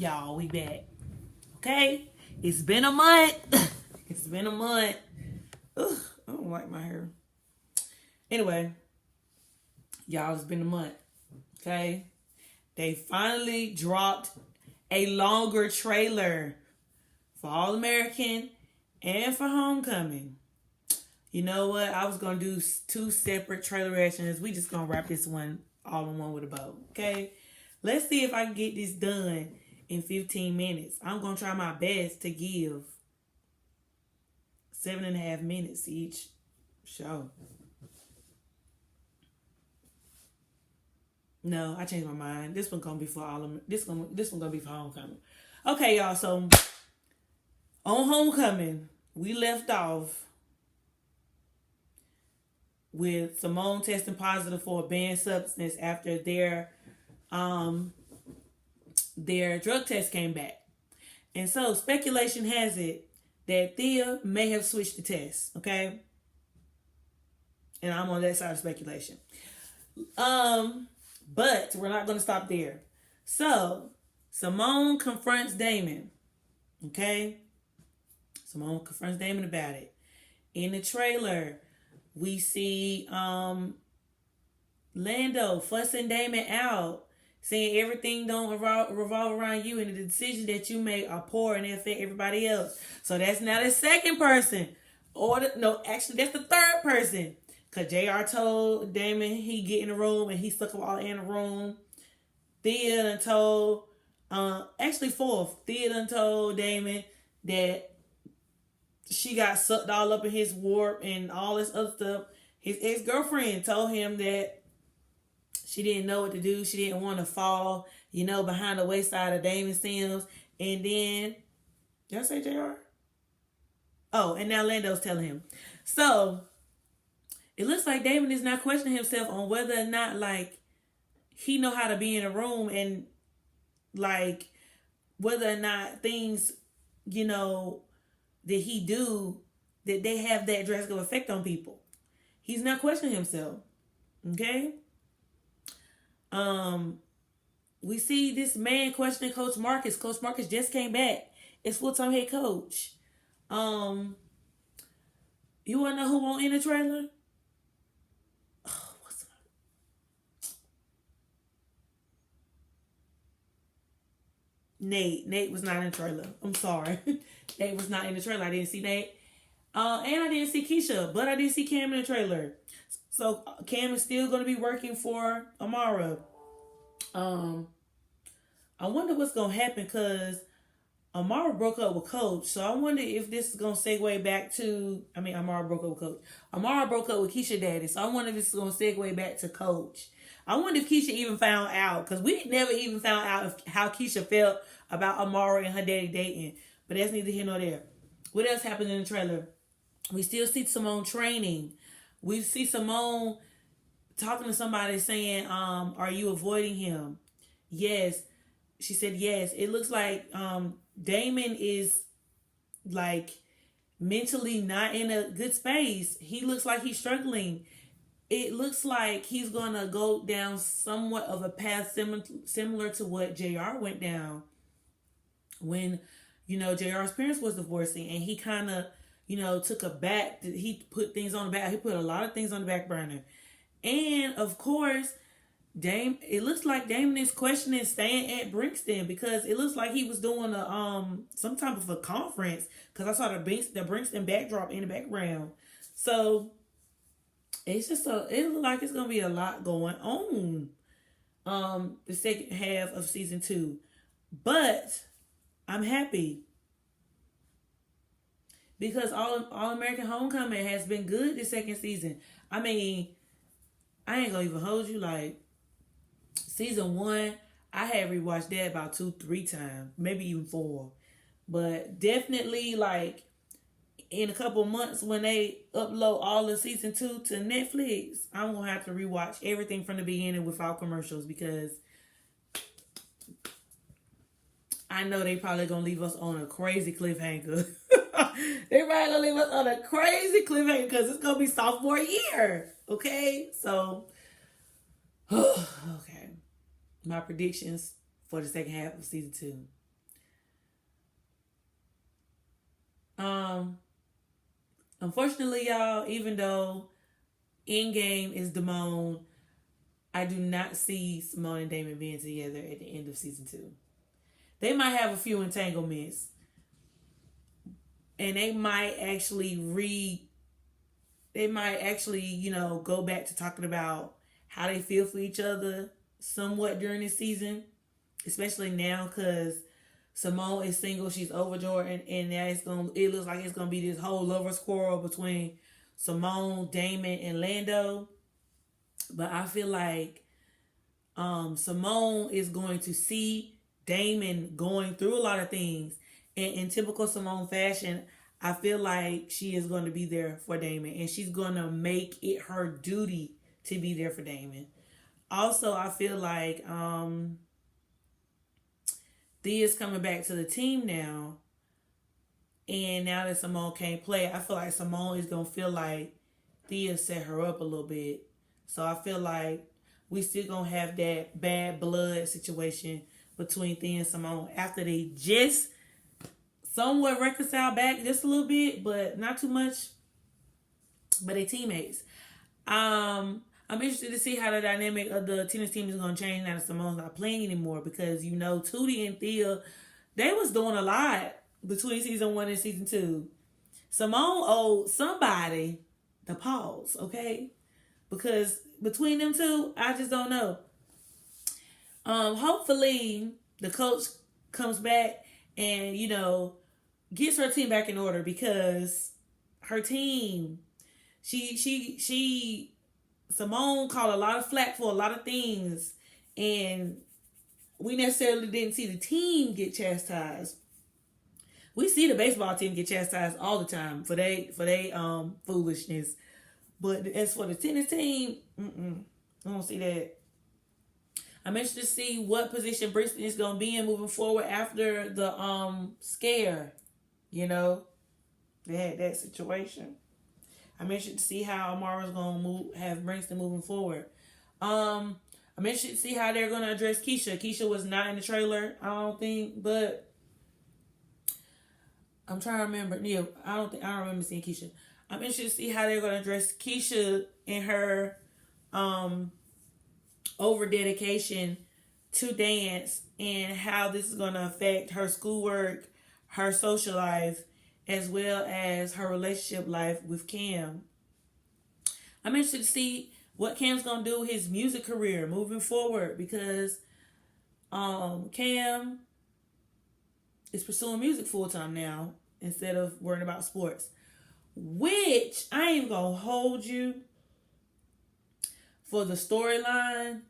Y'all, we back. Okay? It's been a month. It's been a month. Ugh, I don't like my hair. Anyway, y'all, it's been a month. Okay? They finally dropped a longer trailer for All American and for Homecoming. You know what? I was going to do two separate trailer reactions. We just going to wrap this one all in one with a bow. Okay? Let's see if I can get this done in 15 minutes. I'm going to try my best to give 7.5 minutes each show. No, I changed my mind. This one gonna be for all of them. This one gonna be for Homecoming. Okay, y'all. So on Homecoming, we left off with Simone testing positive for a banned substance after their drug test came back. And so speculation has it that Thea may have switched the test, okay? And I'm on that side of speculation. But we're not going to stop there. So, Simone confronts Damon, okay? Simone confronts Damon about it. In the trailer, we see Lando fussing Damon out, saying everything don't revolve around you, and the decisions that you make are poor and they affect everybody else. So that's now the second person. Actually, that's the third person. Because JR told Damon he get in the room and he stuck them all in the room. Thea done told, fourth. Thea done told Damon that she got sucked all up in his warp and all this other stuff. His ex-girlfriend told him that she didn't know what to do. She didn't want to fall, behind the wayside of Damon Sims. And then, did I say JR? Oh, and now Lando's telling him. So, it looks like Damon is now questioning himself on whether or not, he know how to be in a room and, whether or not things, that he do, that they have that drastic effect on people. He's not questioning himself. Okay? We see this man questioning Coach Marcus. Coach Marcus just came back. It's full-time head coach. You want to know who won't in the trailer? Oh, what's up? Nate. Nate was not in the trailer. I'm sorry. Nate was not in the trailer. I didn't see Nate. And I didn't see Keisha, but I did see Cam in the trailer. So Cam is still going to be working for Amara. I wonder what's going to happen because Amara broke up with Coach. So I wonder if this is going to segue back to... Amara broke up with Coach. Amara broke up with Keisha daddy. So I wonder if this is going to segue back to Coach. I wonder if Keisha even found out. Because we never even found out how Keisha felt about Amara and her daddy dating. But that's neither here nor there. What else happened in the trailer? We still see Simone training. We see Simone talking to somebody saying, are you avoiding him? Yes. She said yes. It looks like Damon is mentally not in a good space. He looks like he's struggling. It looks like he's going to go down somewhat of a path similar to what JR went down when, JR's parents was divorcing, and he kind of, took he put things on the back. He put a lot of things on the back burner. And of course, it looks like Damon is questioning staying at Brixton because it looks like he was doing some type of a conference because I saw the Brixton backdrop in the background. So it's just it looks like it's gonna be a lot going on the second half of season 2. But I'm happy because All American Homecoming has been good this second season. I ain't gonna even hold you. Season 1, I had rewatched that about 2-3 times, maybe even 4. But definitely, in a couple months when they upload all of season 2 to Netflix, I'm gonna have to rewatch everything from the beginning without commercials because I know they probably gonna leave us on a crazy cliffhanger. They probably gonna leave us on a crazy cliffhanger because it's gonna be sophomore year. Okay, so okay, my predictions for the second half of season 2. Um, Unfortunately, y'all, even though Endgame is Damone, I do not see Simone and Damon being together at the end of season 2. They might have a few entanglements, and they might actually go back to talking about how they feel for each other somewhat during this season, especially now because Simone is single, she's over Jordan, and now it looks like it's gonna be this whole lover's quarrel between Simone, Damon, and Lando. But I feel like Simone is going to see Damon going through a lot of things, and in typical Simone fashion, I feel like she is going to be there for Damon, and she's going to make it her duty to be there for Damon. Also, I feel like Thea's coming back to the team now, and now that Simone can't play, I feel like Simone is going to feel like Thea set her up a little bit. So I feel like we still going to have that bad blood situation between Thea and Simone after they just somewhat reconcile back just a little bit, but not too much. But they teammates. I'm interested to see how the dynamic of the tennis team is going to change now that Simone's not playing anymore, because Tootie and Thea, they was doing a lot between season 1 and season 2. Simone owed somebody the pause, okay? Because between them two, I just don't know. Hopefully the coach comes back and gets her team back in order, because her team, Simone caught a lot of flack for a lot of things, and we necessarily didn't see the team get chastised. We see the baseball team get chastised all the time for they foolishness, but as for the tennis team, I don't see that. I'm interested to see what position Briston is going to be in moving forward after the scare. They had that situation. I'm interested to see how Amara's going to have Briston moving forward. I'm interested to see how they're going to address Keisha. Keisha was not in the trailer, I don't think, but I'm trying to remember. Yeah, I don't remember seeing Keisha. I'm interested to see how they're going to address Keisha and her over dedication to dance, and how this is going to affect her schoolwork, her social life, as well as her relationship life with Cam. I'm interested to see what Cam's going to do with his music career moving forward, because Cam is pursuing music full time now instead of worrying about sports. Which, I ain't going to hold you, for the storyline,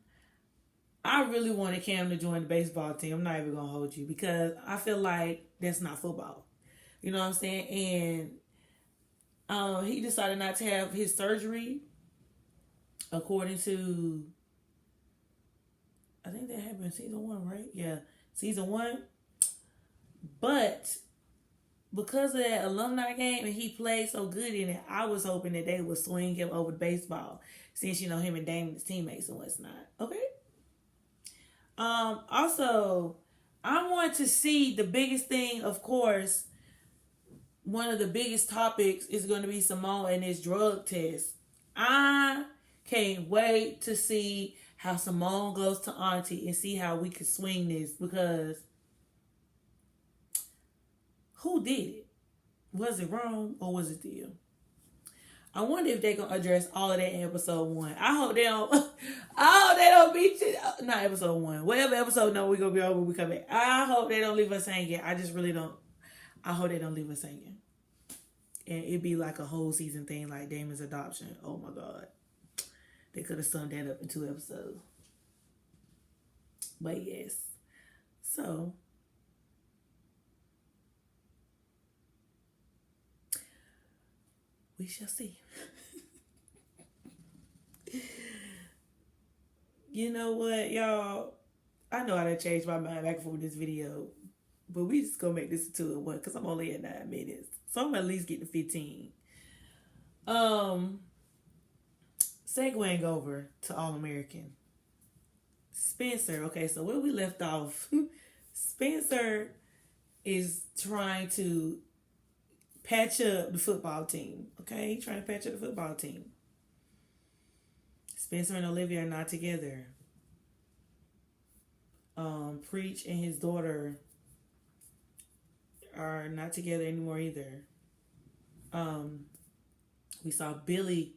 I really wanted Cam to join the baseball team. I'm not even going to hold you, because I feel like that's not football. You know what I'm saying? And he decided not to have his surgery, according to, I think that happened in season 1, right? Yeah, season 1. But because of that alumni game and he played so good in it, I was hoping that they would swing him over to baseball, since him and Damon's teammates and what's not. Okay. Also, I want to see the biggest thing, of course. One of the biggest topics is going to be Simone and his drug test. I can't wait to see how Simone goes to Auntie and see how we can swing this, because who did it? Was it wrong or was it them? I wonder if they're gonna address all of that in episode 1. I hope they don't. I hope they don't beat you. Not episode 1. Whatever episode no, we're gonna be over when we come back. I hope they don't leave us hanging. I just really don't. I hope they don't leave us hanging. And it'd be like a whole season thing, like Damon's adoption. Oh my God. They could have summed that up in 2 episodes. But yes. So, we shall see. You know what, y'all? I know I done changed my mind back and forth with this video, but we just gonna make this a 2 in 1, because I'm only at 9 minutes. So I'm gonna at least get to 15. Segueing over to All American. Spencer, okay, so where we left off, Spencer is trying to patch up the football team. Okay, he trying to patch up the football team. Spencer and Olivia are not together. Preach and his daughter are not together anymore either. We saw Billy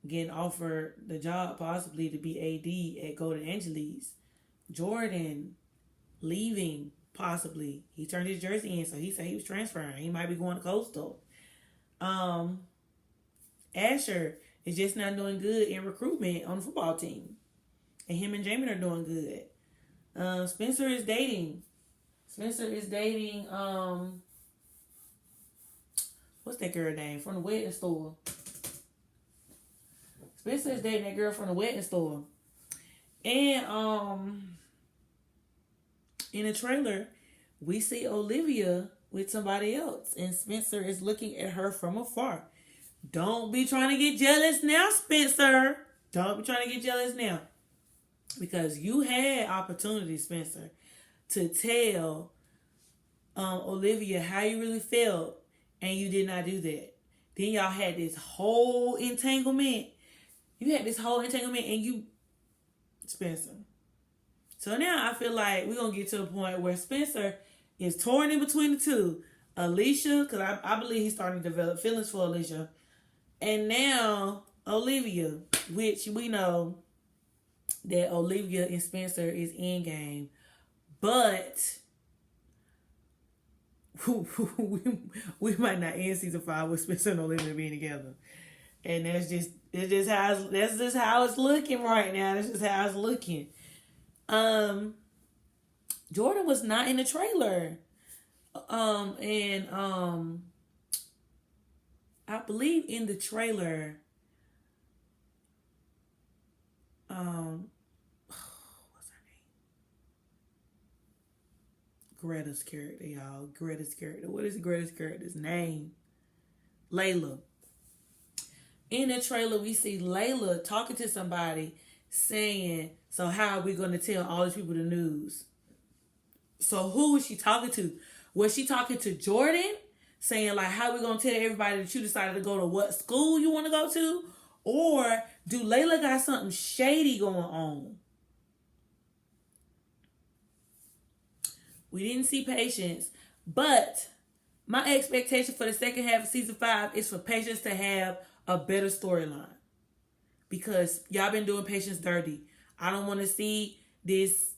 getting offered the job possibly to be AD at Golden Angeles. Jordan leaving possibly. He turned his jersey in, so he said he was transferring. He might be going to Coastal. Asher is just not doing good in recruitment on the football team. And him and Jamin are doing good. Spencer is dating. What's that girl name? From the wedding store. Spencer is dating that girl from the wedding store. And in the trailer, we see Olivia with somebody else. And Spencer is looking at her from afar. Don't be trying to get jealous now, Spencer. Don't be trying to get jealous now. Because you had opportunity, Spencer, to tell Olivia how you really felt, and you did not do that. Then y'all had this whole entanglement. And you, Spencer. So now I feel like we're going to get to a point where Spencer is torn in between the two. Alicia, because I believe he's starting to develop feelings for Alicia. And now Olivia, which we know that Olivia and Spencer is in game. But we might not end season 5 with Spencer and Olivia being together. And that's just how it's looking right now. That's just how it's looking. Jordan was not in the trailer. I believe in the trailer, what's her name? Greta's character, y'all. Greta's character. What is Greta's character's name? Layla. In the trailer, we see Layla talking to somebody saying, so how are we going to tell all these people the news? So who was she talking to? Was she talking to Jordan? Saying, like, how are we going to tell everybody that you decided to go to what school you want to go to? Or do Layla got something shady going on? We didn't see Patience, but my expectation for the second half of season 5 is for Patience to have a better storyline. Because y'all been doing Patience dirty. I don't want to see this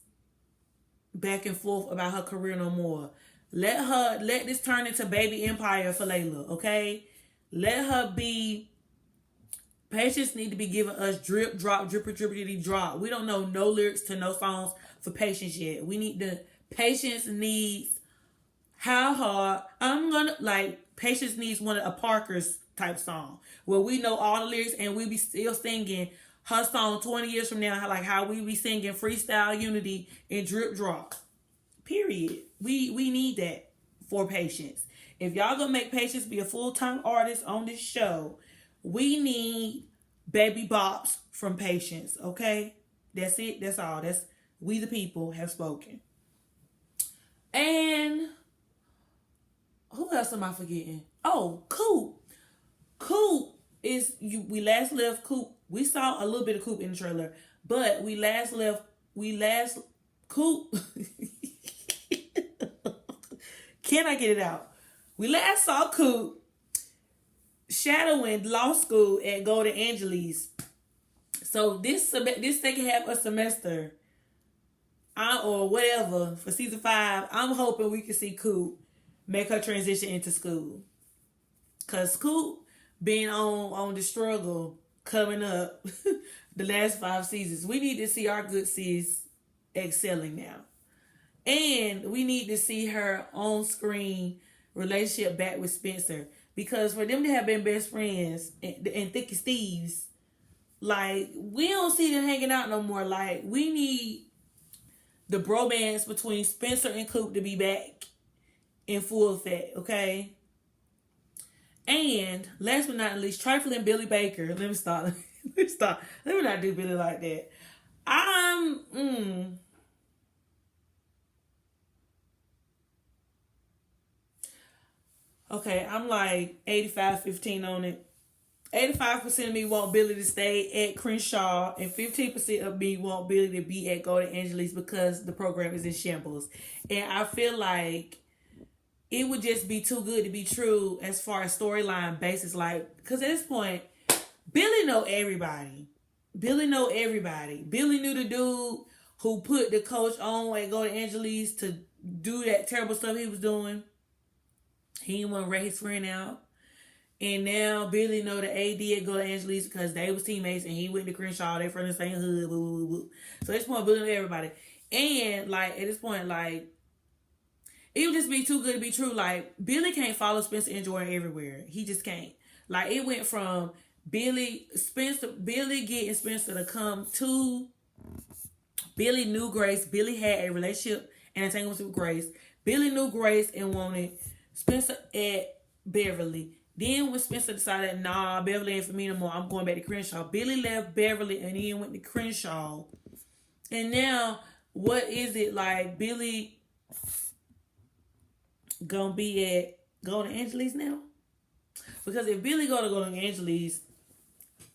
back and forth about her career no more. Let this turn into Baby Empire for Layla, okay? Let her be. Patience need to be giving us drip, drop, drippity, drop. We don't know no lyrics to no songs for Patience yet. We need the Patience needs how hard I'm gonna Patience needs one of a Parker's type song where we know all the lyrics and we be still singing her song 20 years from now, like how we be singing Freestyle Unity and Drip Drop. Period. We need that for Patience. If y'all gonna make Patience be a full-time artist on this show, we need baby bops from Patience, okay? That's it. That's all. That's we the people have spoken. And who else am I forgetting? Oh, Coop. Coop is we last left Coop. We saw a little bit of Coop in the trailer, but we last Coop. Can I get it out? We last saw Coop shadowing law school at Golden Angeles. So this second half of semester, or whatever, for season 5, I'm hoping we can see Coop make her transition into school. Cause Coop been on the struggle coming up the last 5 seasons. We need to see our good sis excelling now. And we need to see her on-screen relationship back with Spencer. Because for them to have been best friends and thick as thieves, like, we don't see them hanging out no more. Like, we need the bromance between Spencer and Coop to be back in full effect, okay? And last but not least, trifling Billy Baker. Let me stop. Let me not do Billy like that. Okay, I'm like 85-15 on it. 85% of me want Billy to stay at Crenshaw, and 15% of me want Billy to be at Golden Angeles because the program is in shambles. And I feel like it would just be too good to be true as far as storyline basis. Like, because at this point, Billy know everybody. Billy know everybody. Billy knew the dude who put the coach on at Golden Angeles to do that terrible stuff he was doing. He didn't want to rat his friend out. And now Billy know the AD at Golden Angeles because they was teammates and he went to Crenshaw. They from the same hood. Boo, boo, boo. So at this point, Billy know everybody. And like at this point, like it would just be too good to be true. Like Billy can't follow Spencer and Jordan everywhere. He just can't. Like it went from Billy getting Spencer to come to Billy knew Grace. Billy had a relationship and entanglement with Grace. Billy knew Grace and wanted Spencer at Beverly. Then when Spencer decided, nah, Beverly ain't for me no more, I'm going back to Crenshaw. Billy left Beverly and then went to Crenshaw. And now, what is it like? Billy gonna be at Golden Angeles now? Because if Billy go to Golden Angeles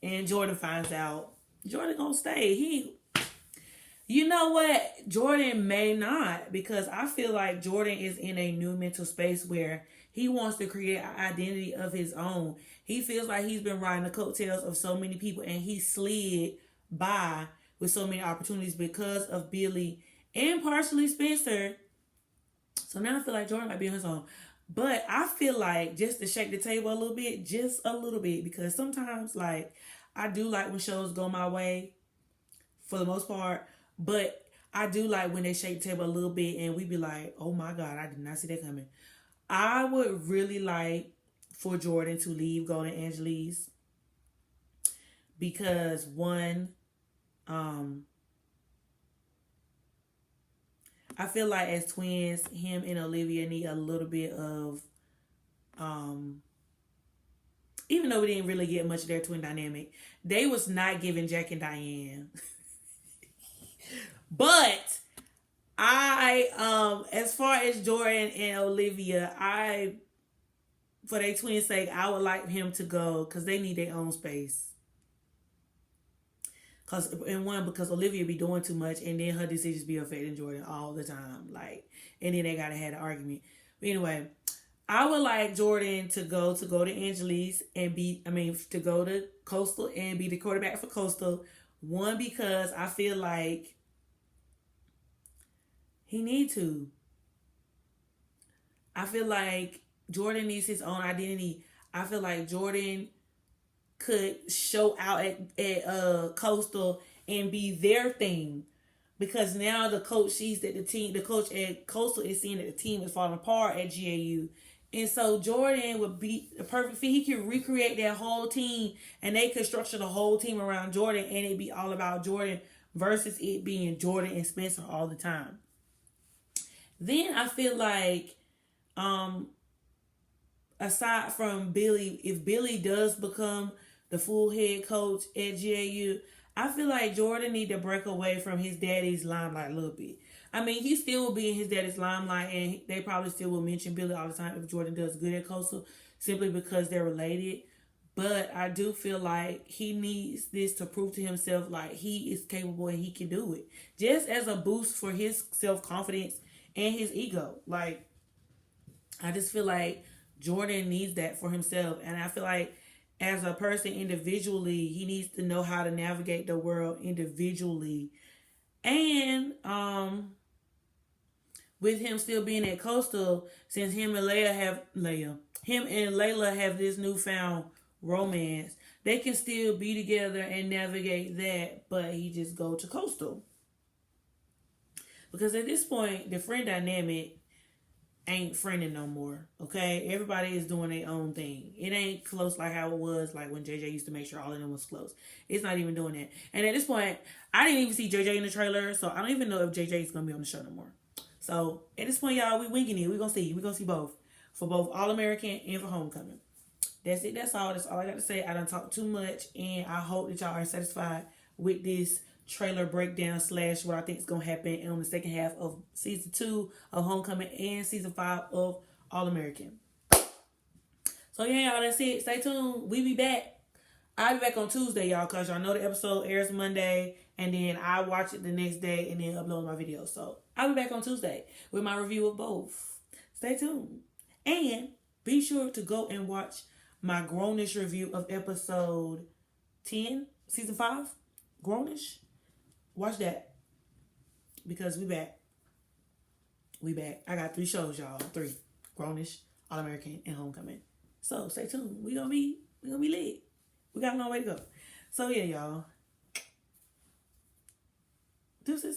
and Jordan finds out, Jordan gonna stay. You know what? Jordan may not, because I feel like Jordan is in a new mental space where he wants to create an identity of his own. He feels like he's been riding the coattails of so many people and he slid by with so many opportunities because of Billy and partially Spencer. So now I feel like Jordan might be on his own. But I feel like just to shake the table a little bit, just a little bit, because sometimes like I do like when shows go my way for the most part, but I do like when they shake the table a little bit and we be like, oh my God, I did not see that coming. I would really like for Jordan to leave Golden Angeles because one, I feel like as twins, him and Olivia need a little bit of, even though we didn't really get much of their twin dynamic, they was not giving Jack and Diane. But as far as Jordan and Olivia, for their twins' sake, I would like him to go because they need their own space. Because Olivia be doing too much, and then her decisions be affecting Jordan all the time. Like, and then they gotta have an argument. But anyway, I would like Jordan to go to Angeles and to go to Coastal and be the quarterback for Coastal. One, because I feel like he needs to. I feel like Jordan needs his own identity. I feel like Jordan could show out at Coastal and be their thing, because now the coach sees that the coach at Coastal is seeing that the team is falling apart at GAU, and so Jordan would be the perfect fit. He could recreate that whole team, and they could structure the whole team around Jordan, and it'd be all about Jordan versus it being Jordan and Spencer all the time. Then I feel like, aside from Billy, if Billy does become the full head coach at GAU, I feel like Jordan need to break away from his daddy's limelight a little bit. I mean, he still will be in his daddy's limelight, and they probably still will mention Billy all the time if Jordan does good at Coastal, simply because they're related. But I do feel like he needs this to prove to himself like he is capable and he can do it, just as a boost for his self-confidence and his ego. Like, I just feel like Jordan needs that for himself, and I feel like as a person individually, he needs to know how to navigate the world individually. And with him still being at Coastal, since him and Layla have this newfound romance, they can still be together and navigate that, but he just go to Coastal. Because at this point, the friend dynamic ain't friending no more, okay? Everybody is doing their own thing. It ain't close like how it was like when JJ used to make sure all of them was close. It's not even doing that. And at this point, I didn't even see JJ in the trailer, so I don't even know if JJ is going to be on the show no more. So at this point, y'all, we winging it. We're going to see. We're going to see both. For both All-American and for Homecoming. That's it. That's all. That's all I got to say. I done talked too much, and I hope that y'all are satisfied with this trailer breakdown / what I think is going to happen on the second half of season 2 of Homecoming and season 5 of All-American. So yeah, y'all, that's it. Stay tuned. We be back. I'll be back on Tuesday, y'all, because y'all know the episode airs Monday, and then I watch it the next day and then upload my video. So I'll be back on Tuesday with my review of both. Stay tuned. And be sure to go and watch my Grownish review of episode 10, season 5. Grownish. Watch that. Because we back. We back. I got 3 shows, y'all. 3. Grownish, All American, and Homecoming. So stay tuned. We gonna be lit. We got a long way to go. So yeah, y'all. Deuces.